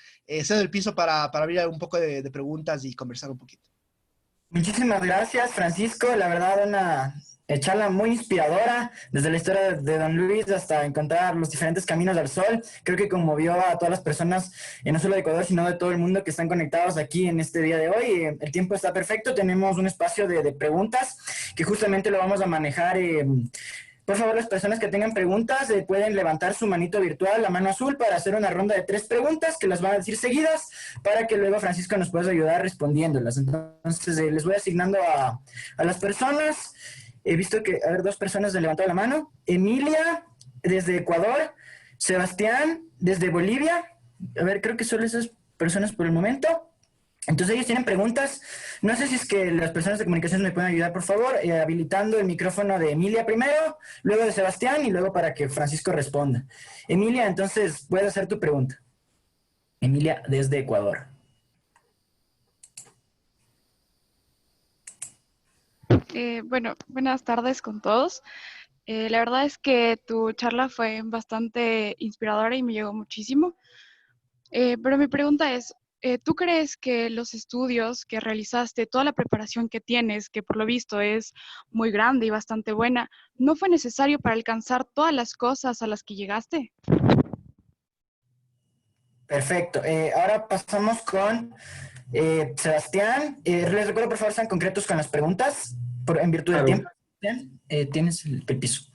cedo el piso para abrir un poco de preguntas y conversar un poquito. Muchísimas gracias, Francisco. La verdad, una charla muy inspiradora, desde la historia de Don Luis hasta encontrar los diferentes caminos al sol. Creo que conmovió a todas las personas, no solo de Ecuador, sino de todo el mundo que están conectados aquí en este día de hoy. El tiempo está perfecto, tenemos un espacio de preguntas que justamente lo vamos a manejar. Por favor, las personas que tengan preguntas pueden levantar su manito virtual, la mano azul, para hacer una ronda de 3 preguntas que las van a decir seguidas, para que luego Francisco nos pueda ayudar respondiéndolas. Entonces, les voy asignando a las personas. He visto que, 2 personas han levantado la mano. Emilia, desde Ecuador. Sebastián, desde Bolivia. Creo que solo esas personas por el momento. Entonces ellos tienen preguntas. No sé si es que las personas de comunicación me pueden ayudar, por favor, habilitando el micrófono de Emilia primero, luego de Sebastián y luego para que Francisco responda. Emilia, entonces puedes hacer tu pregunta. Emilia, desde Ecuador. Bueno, buenas tardes con todos. La verdad es que tu charla fue bastante inspiradora y me llegó muchísimo. Pero mi pregunta es, ¿tú crees que los estudios que realizaste, toda la preparación que tienes, que por lo visto es muy grande y bastante buena, no fue necesario para alcanzar todas las cosas a las que llegaste? Perfecto. Ahora pasamos con Sebastián. Les recuerdo, por favor, sean concretos con las preguntas, en virtud del tiempo. Tienes el piso.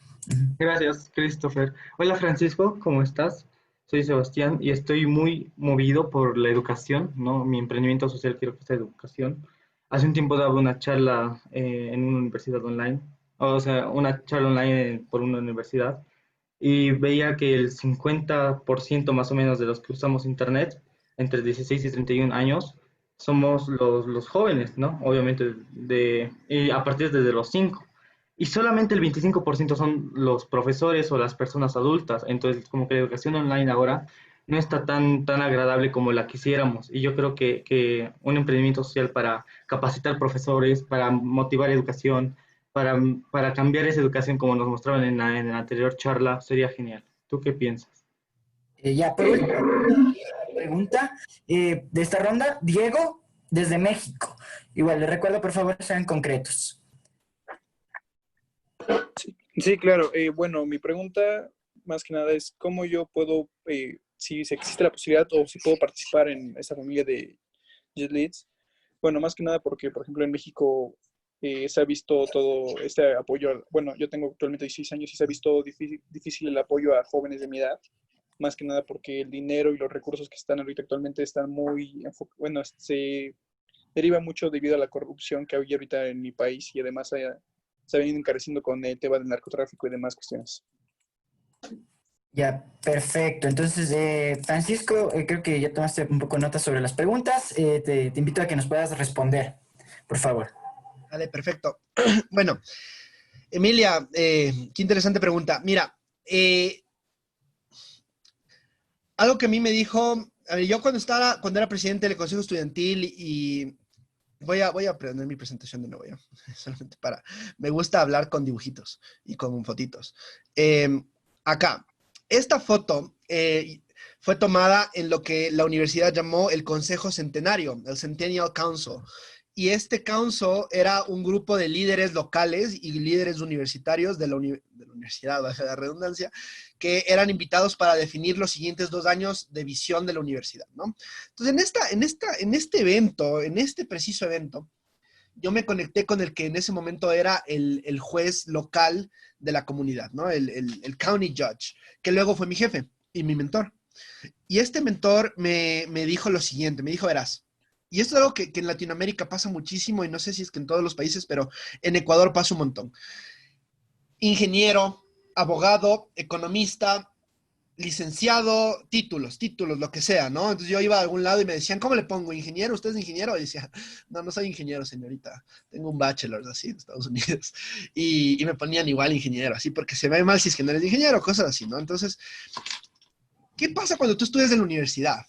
Gracias, Christopher. Hola, Francisco, ¿cómo estás? Soy Sebastián y estoy muy movido por la educación, ¿no? Mi emprendimiento social quiero que sea educación. Hace un tiempo daba una charla en una universidad online, o sea, una charla online por una universidad, y veía que el 50% más o menos de los que usamos Internet, entre 16 y 31 años, somos los jóvenes, ¿no? Obviamente, y a partir de los 5. Y solamente el 25% son los profesores o las personas adultas. Entonces, como que la educación online ahora no está tan agradable como la quisiéramos. Y yo creo que un emprendimiento social para capacitar profesores, para motivar educación, para cambiar esa educación como nos mostraban en la anterior charla, sería genial. ¿Tú qué piensas? Ya, por último, pregunta de esta ronda, Diego, desde México. Igual, les recuerdo, por favor, sean concretos. Sí, claro. Bueno, mi pregunta más que nada es cómo yo puedo, si existe la posibilidad o si puedo participar en esta familia de Jet Leads. Bueno, más que nada porque, por ejemplo, en México se ha visto todo este apoyo. Bueno, yo tengo actualmente 16 años y se ha visto difícil el apoyo a jóvenes de mi edad. Más que nada porque el dinero y los recursos que están ahorita actualmente están muy, bueno, se deriva mucho debido a la corrupción que hay ahorita en mi país y además se ha venido encareciendo con el tema del narcotráfico y demás cuestiones. Ya, perfecto. Entonces, Francisco, creo que ya tomaste un poco nota sobre las preguntas. Te invito a que nos puedas responder, por favor. Vale, perfecto. Bueno, Emilia, qué interesante pregunta. Mira, algo que a mí me dijo, a ver, yo cuando era presidente del Consejo Estudiantil y voy a aprender mi presentación de nuevo, ¿ya? Solamente me gusta hablar con dibujitos y con fotitos. Acá, esta foto fue tomada en lo que la universidad llamó el Consejo Centenario, el Centennial Council. Y este council era un grupo de líderes locales y líderes universitarios de la universidad, baja la redundancia, que eran invitados para definir los siguientes 2 años de visión de la universidad, ¿no? Entonces, en este evento, en este preciso evento, yo me conecté con el que en ese momento era el juez local de la comunidad, ¿no? El county judge, que luego fue mi jefe y mi mentor. Y este mentor me dijo lo siguiente, me dijo, verás, y esto es algo que en Latinoamérica pasa muchísimo, y no sé si es que en todos los países, pero en Ecuador pasa un montón. Ingeniero, abogado, economista, licenciado, títulos, lo que sea, ¿no? Entonces yo iba a algún lado y me decían, ¿cómo le pongo? ¿Ingeniero? ¿Usted es ingeniero? Y decía, no soy ingeniero, señorita. Tengo un bachelor así en Estados Unidos. Y me ponían igual ingeniero, así, porque se ve mal si es que no eres ingeniero, cosas así, ¿no? Entonces, ¿qué pasa cuando tú estudias en la universidad?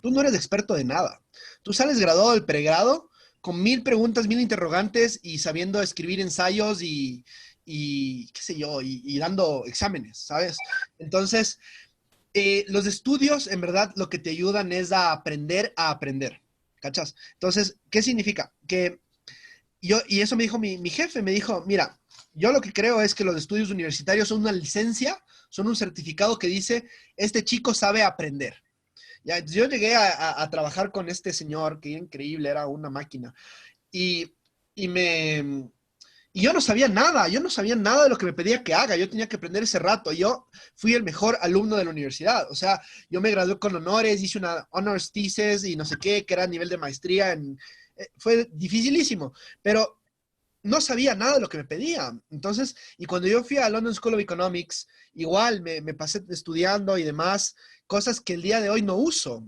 Tú no eres experto de nada. Tú sales graduado del pregrado con 1000 preguntas, 1000 interrogantes y sabiendo escribir ensayos y qué sé yo, y dando exámenes, ¿sabes? Entonces, los estudios, en verdad, lo que te ayudan es a aprender, ¿cachas? Entonces, ¿qué significa? Que y eso me dijo mi jefe, me dijo, mira, yo lo que creo es que los estudios universitarios son una licencia, son un certificado que dice, este chico sabe aprender. Ya, yo llegué a trabajar con este señor, que era increíble, era una máquina. Y, y me, y yo no sabía nada de lo que me pedía que haga, yo tenía que aprender ese rato. Yo fui el mejor alumno de la universidad, o sea, yo me gradué con honores, hice una honors thesis y no sé qué, que era a nivel de maestría. Fue dificilísimo, pero no sabía nada de lo que me pedían. Entonces, y cuando yo fui a London School of Economics, igual me pasé estudiando y demás, cosas que el día de hoy no uso.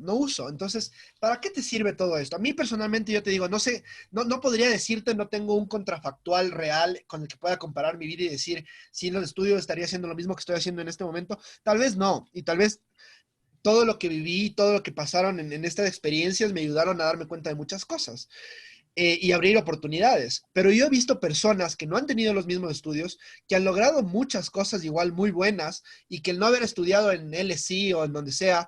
Entonces, ¿para qué te sirve todo esto? A mí personalmente yo te digo, no sé, no podría decirte, no tengo un contrafactual real con el que pueda comparar mi vida y decir si en los estudios estaría haciendo lo mismo que estoy haciendo en este momento. Tal vez no, y tal vez todo lo que viví, todo lo que pasaron en estas experiencias me ayudaron a darme cuenta de muchas cosas. Y abrir oportunidades. Pero yo he visto personas que no han tenido los mismos estudios, que han logrado muchas cosas igual muy buenas y que el no haber estudiado en LSE o en donde sea,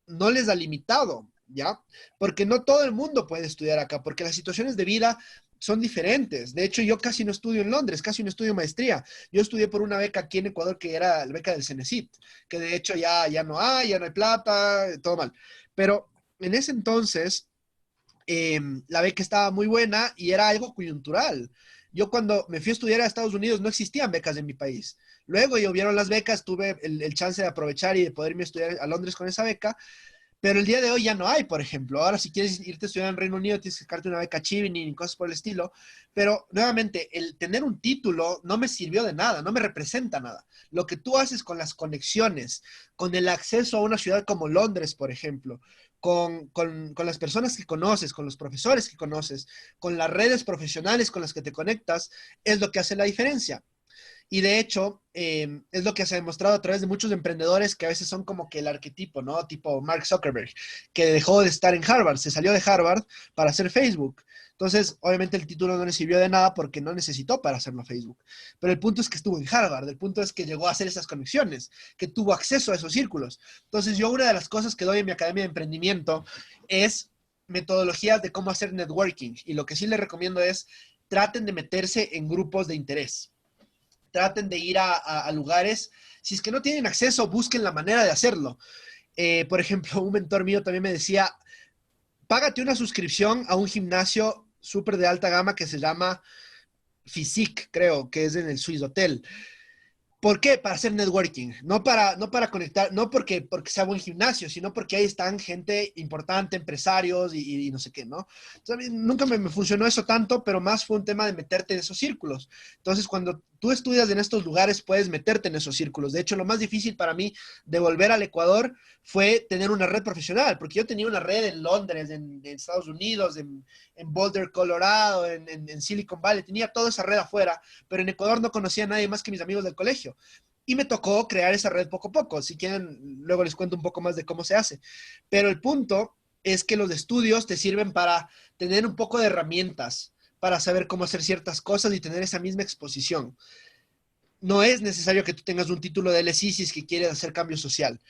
no les ha limitado, ¿ya? Porque no todo el mundo puede estudiar acá, porque las situaciones de vida son diferentes. De hecho, yo casi no estudio en Londres, casi no estudio maestría. Yo estudié por una beca aquí en Ecuador que era la beca del Cenecit, que de hecho ya no hay plata, todo mal. Pero en ese entonces la beca estaba muy buena y era algo coyuntural. Yo cuando me fui a estudiar a Estados Unidos no existían becas en mi país. Luego llovieron las becas, tuve el chance de aprovechar y de poder irme a estudiar a Londres con esa beca, pero el día de hoy ya no hay, por ejemplo. Ahora si quieres irte a estudiar en Reino Unido tienes que sacarte una beca Chevening y cosas por el estilo, pero nuevamente el tener un título no me sirvió de nada, no me representa nada. Lo que tú haces con las conexiones, con el acceso a una ciudad como Londres, por ejemplo, con las personas que conoces, con los profesores que conoces, con las redes profesionales con las que te conectas, es lo que hace la diferencia. Y de hecho, es lo que se ha demostrado a través de muchos emprendedores que a veces son como que el arquetipo, ¿no? Tipo Mark Zuckerberg, que dejó de estar en Harvard, se salió de Harvard para hacer Facebook. Entonces, obviamente el título no le sirvió de nada porque no necesitó para hacerlo Facebook. Pero el punto es que estuvo en Harvard, el punto es que llegó a hacer esas conexiones, que tuvo acceso a esos círculos. Entonces, yo una de las cosas que doy en mi academia de emprendimiento es metodologías de cómo hacer networking. Y lo que sí les recomiendo es traten de meterse en grupos de interés. Traten de ir a lugares. Si es que no tienen acceso, busquen la manera de hacerlo. Por ejemplo, un mentor mío también me decía, págate una suscripción a un gimnasio súper de alta gama que se llama Physique, creo, que es en el Swiss Hotel. ¿Por qué? Para hacer networking, no para conectar, no porque sea buen gimnasio, sino porque ahí están gente importante, empresarios y no sé qué, ¿no? Entonces, a mí nunca me funcionó eso tanto, pero más fue un tema de meterte en esos círculos. Entonces, cuando tú estudias en estos lugares, puedes meterte en esos círculos. De hecho, lo más difícil para mí de volver al Ecuador fue tener una red profesional, porque yo tenía una red en Londres, en Estados Unidos, en Boulder, Colorado, en Silicon Valley, tenía toda esa red afuera, pero en Ecuador no conocía a nadie más que mis amigos del colegio. Y me tocó crear esa red poco a poco. Si quieren, luego les cuento un poco más de cómo se hace. Pero el punto es que los estudios te sirven para tener un poco de herramientas, para saber cómo hacer ciertas cosas y tener esa misma exposición. No es necesario que tú tengas un título de LSI si es que quieres hacer cambio social.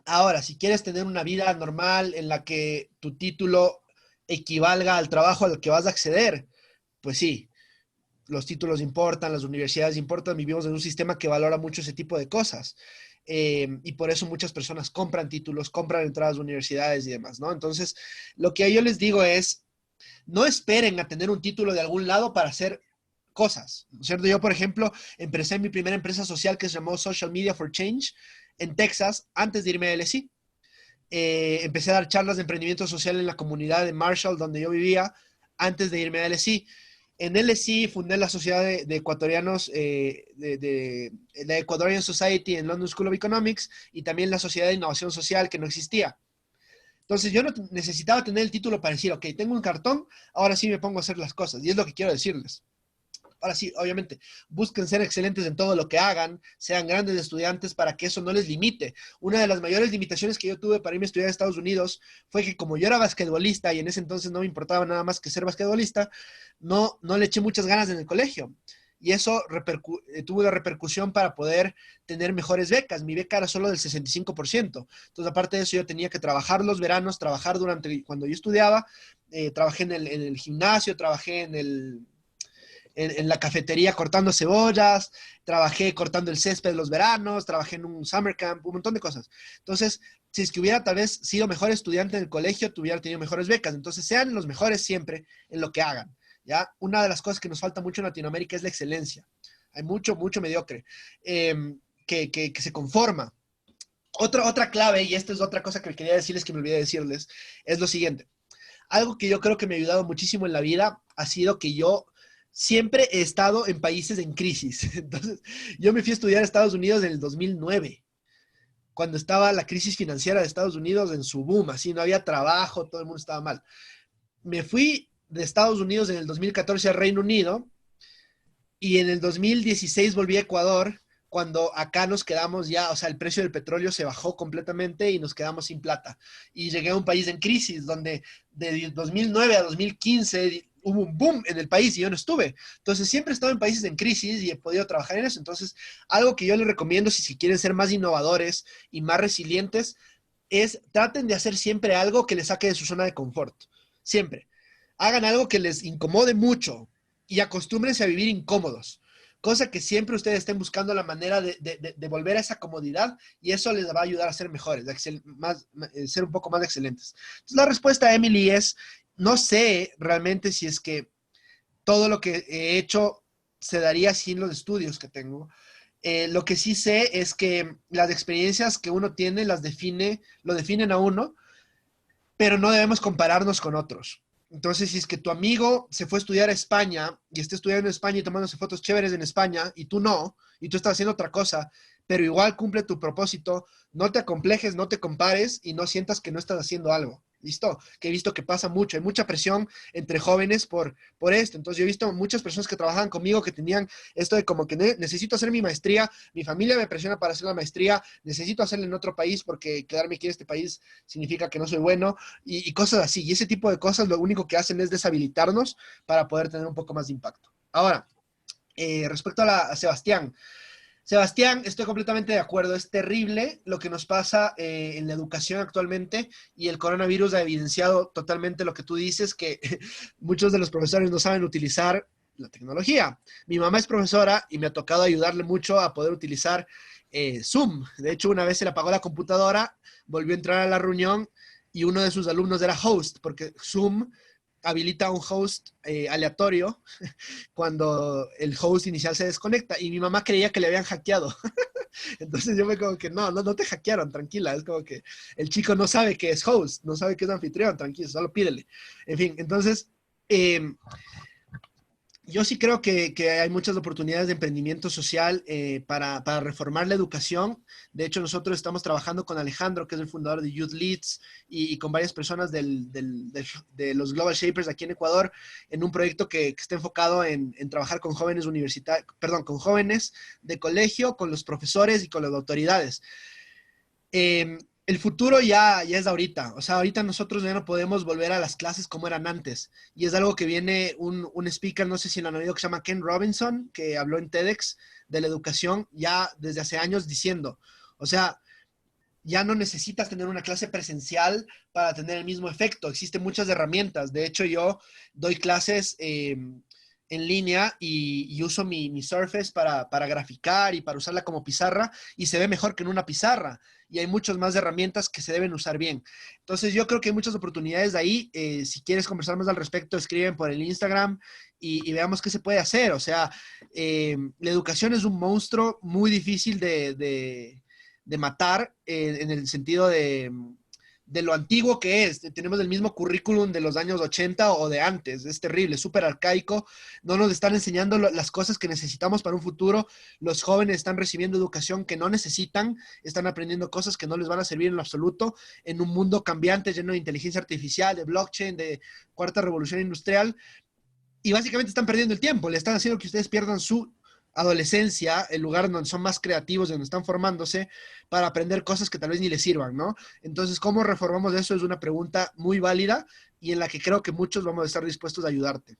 Ahora, si quieres tener una vida normal en la que tu título equivalga al trabajo al que vas a acceder, pues sí, los títulos importan, las universidades importan, vivimos en un sistema que valora mucho ese tipo de cosas. Y por eso muchas personas compran títulos, compran entradas a universidades y demás, ¿no? Entonces, lo que yo les digo es, no esperen a tener un título de algún lado para hacer cosas, ¿no es cierto? Yo, por ejemplo, empecé mi primera empresa social que se llamó Social Media for Change en Texas antes de irme a LSI. Empecé a dar charlas de emprendimiento social en la comunidad de Marshall, donde yo vivía, antes de irme a LSI. En LSI fundé la sociedad de ecuatorianos, la Ecuadorian Society en London School of Economics y también la Sociedad de Innovación Social que no existía. Entonces yo no necesitaba tener el título para decir, ok, tengo un cartón, ahora sí me pongo a hacer las cosas. Y es lo que quiero decirles. Ahora sí, obviamente, busquen ser excelentes en todo lo que hagan, sean grandes estudiantes para que eso no les limite. Una de las mayores limitaciones que yo tuve para irme a estudiar a Estados Unidos fue que como yo era basquetbolista y en ese entonces no me importaba nada más que ser basquetbolista, no le eché muchas ganas en el colegio. Y eso tuvo una repercusión para poder tener mejores becas. Mi beca era solo del 65%. Entonces, aparte de eso, yo tenía que trabajar los veranos, trabajar cuando yo estudiaba, trabajé en el gimnasio, trabajé en la cafetería cortando cebollas, trabajé cortando el césped de los veranos, trabajé en un summer camp, un montón de cosas. Entonces, si es que hubiera tal vez sido mejor estudiante en el colegio, hubiera tenido mejores becas. Entonces, sean los mejores siempre en lo que hagan, ¿ya? Una de las cosas que nos falta mucho en Latinoamérica es la excelencia. Hay mucho mediocre que se conforma. Otra clave, y esta es otra cosa que quería decirles que me olvidé decirles, es lo siguiente. Algo que yo creo que me ha ayudado muchísimo en la vida ha sido que yo siempre he estado en países en crisis. Entonces, yo me fui a estudiar a Estados Unidos en el 2009, cuando estaba la crisis financiera de Estados Unidos en su boom, así no había trabajo, todo el mundo estaba mal. Me fui de Estados Unidos en el 2014 al Reino Unido y en el 2016 volví a Ecuador, cuando acá nos quedamos ya, o sea, el precio del petróleo se bajó completamente y nos quedamos sin plata. Y llegué a un país en crisis donde de 2009 a 2015 hubo un boom en el país y yo no estuve. Entonces, siempre he estado en países en crisis y he podido trabajar en eso. Entonces, algo que yo les recomiendo si quieren ser más innovadores y más resilientes es traten de hacer siempre algo que les saque de su zona de confort. Siempre. Hagan algo que les incomode mucho y acostúmbrense a vivir incómodos. cosa que siempre ustedes estén buscando la manera de volver a esa comodidad y eso les va a ayudar a ser mejores, ser un poco más excelentes. Entonces, la respuesta, Emily, es, no sé realmente si es que todo lo que he hecho se daría sin los estudios que tengo. Lo que sí sé es que las experiencias que uno tiene lo definen a uno, pero no debemos compararnos con otros. Entonces, si es que tu amigo se fue a estudiar a España y está estudiando en España y tomándose fotos chéveres en España y tú no, y tú estás haciendo otra cosa, pero igual cumple tu propósito, no te acomplejes, no te compares y no sientas que no estás haciendo algo. ¿Listo? Que he visto que pasa mucho, hay mucha presión entre jóvenes por esto. Entonces yo he visto muchas personas que trabajaban conmigo que tenían esto de como que necesito hacer mi maestría, mi familia me presiona para hacer la maestría, necesito hacerla en otro país porque quedarme aquí en este país significa que no soy bueno y cosas así. Y ese tipo de cosas lo único que hacen es deshabilitarnos para poder tener un poco más de impacto. Ahora, respecto a Sebastián. Sebastián, estoy completamente de acuerdo. Es terrible lo que nos pasa en la educación actualmente y el coronavirus ha evidenciado totalmente lo que tú dices, que muchos de los profesores no saben utilizar la tecnología. Mi mamá es profesora y me ha tocado ayudarle mucho a poder utilizar Zoom. De hecho, una vez se le apagó la computadora, volvió a entrar a la reunión y uno de sus alumnos era host, porque Zoom habilita un host aleatorio cuando el host inicial se desconecta y mi mamá creía que le habían hackeado. Entonces yo me como que no te hackearon, tranquila. Es como que el chico no sabe que es host, no sabe que es anfitrión, tranquilo, solo pídele. En fin, entonces yo sí creo que hay muchas oportunidades de emprendimiento social para reformar la educación. De hecho, nosotros estamos trabajando con Alejandro, que es el fundador de Youth Leads, y con varias personas de los Global Shapers aquí en Ecuador, en un proyecto que está enfocado en trabajar con jóvenes con jóvenes de colegio, con los profesores y con las autoridades. El futuro ya es ahorita. O sea, ahorita nosotros ya no podemos volver a las clases como eran antes. Y es algo que viene un speaker, no sé si lo han oído, que se llama Ken Robinson, que habló en TEDx de la educación ya desde hace años diciendo, o sea, ya no necesitas tener una clase presencial para tener el mismo efecto. Existen muchas herramientas. De hecho, yo doy clases en línea y uso mi Surface para graficar y para usarla como pizarra y se ve mejor que en una pizarra. Y hay muchas más herramientas que se deben usar bien. Entonces yo creo que hay muchas oportunidades de ahí. Si quieres conversar más al respecto, escriben por el Instagram y veamos qué se puede hacer. O sea, la educación es un monstruo muy difícil de matar en el sentido de lo antiguo que es. Tenemos el mismo currículum de los años 80 o de antes. Es terrible, súper arcaico. No nos están enseñando las cosas que necesitamos para un futuro. Los jóvenes están recibiendo educación que no necesitan, están aprendiendo cosas que no les van a servir en lo absoluto en un mundo cambiante, lleno de inteligencia artificial, de blockchain, de cuarta revolución industrial. Y básicamente están perdiendo el tiempo. Le están haciendo que ustedes pierdan su adolescencia, el lugar donde son más creativos, donde están formándose, para aprender cosas que tal vez ni les sirvan, ¿no? Entonces, ¿cómo reformamos eso? Es una pregunta muy válida y en la que creo que muchos vamos a estar dispuestos a ayudarte.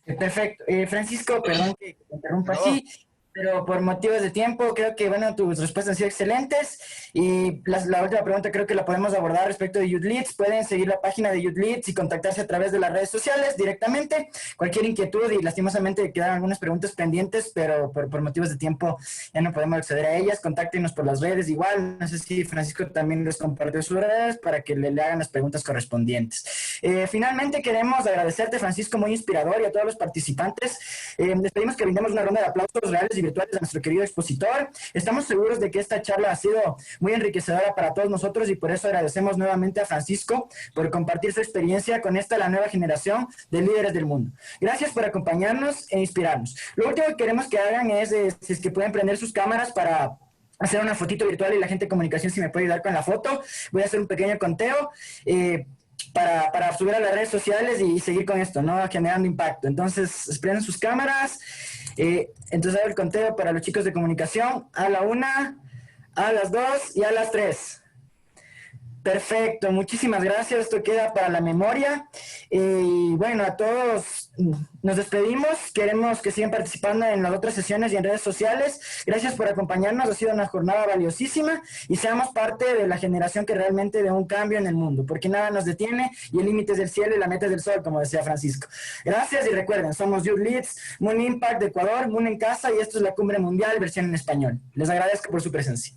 Perfecto. Francisco, perdón que te interrumpa No. así, pero por motivos de tiempo, creo que, bueno, tus respuestas han sido excelentes. Y la última pregunta creo que la podemos abordar respecto de Youth Leads. Pueden seguir la página de Youth Leads y contactarse a través de las redes sociales directamente. Cualquier inquietud, y lastimosamente quedaron algunas preguntas pendientes, pero por motivos de tiempo ya no podemos acceder a ellas. Contáctenos por las redes igual. No sé si Francisco también les compartió sus redes para que le hagan las preguntas correspondientes. Finalmente queremos agradecerte, Francisco, muy inspirador, y a todos los participantes. Les pedimos que brindemos una ronda de aplausos reales y virtuales a nuestro querido expositor. Estamos seguros de que esta charla ha sido muy enriquecedora para todos nosotros y por eso agradecemos nuevamente a Francisco por compartir su experiencia con la nueva generación de líderes del mundo. Gracias por acompañarnos e inspirarnos. Lo último que queremos que hagan es, si es que pueden prender sus cámaras para hacer una fotito virtual, y la gente de comunicación si me puede ayudar con la foto. Voy a hacer un pequeño conteo para subir a las redes sociales y seguir con esto, ¿no? Generando impacto. Entonces, prenden sus cámaras. Entonces hago el conteo para los chicos de comunicación a la 1, a las 2 y a las 3. Perfecto, muchísimas gracias. Esto queda para la memoria. Y bueno, a todos nos despedimos. Queremos que sigan participando en las otras sesiones y en redes sociales. Gracias por acompañarnos. Ha sido una jornada valiosísima y seamos parte de la generación que realmente dé un cambio en el mundo, porque nada nos detiene y el límite es el cielo y la meta es el sol, como decía Francisco. Gracias y recuerden, somos Youth Leads, Moon Impact de Ecuador, Moon en casa y esto es la Cumbre Mundial versión en español. Les agradezco por su presencia.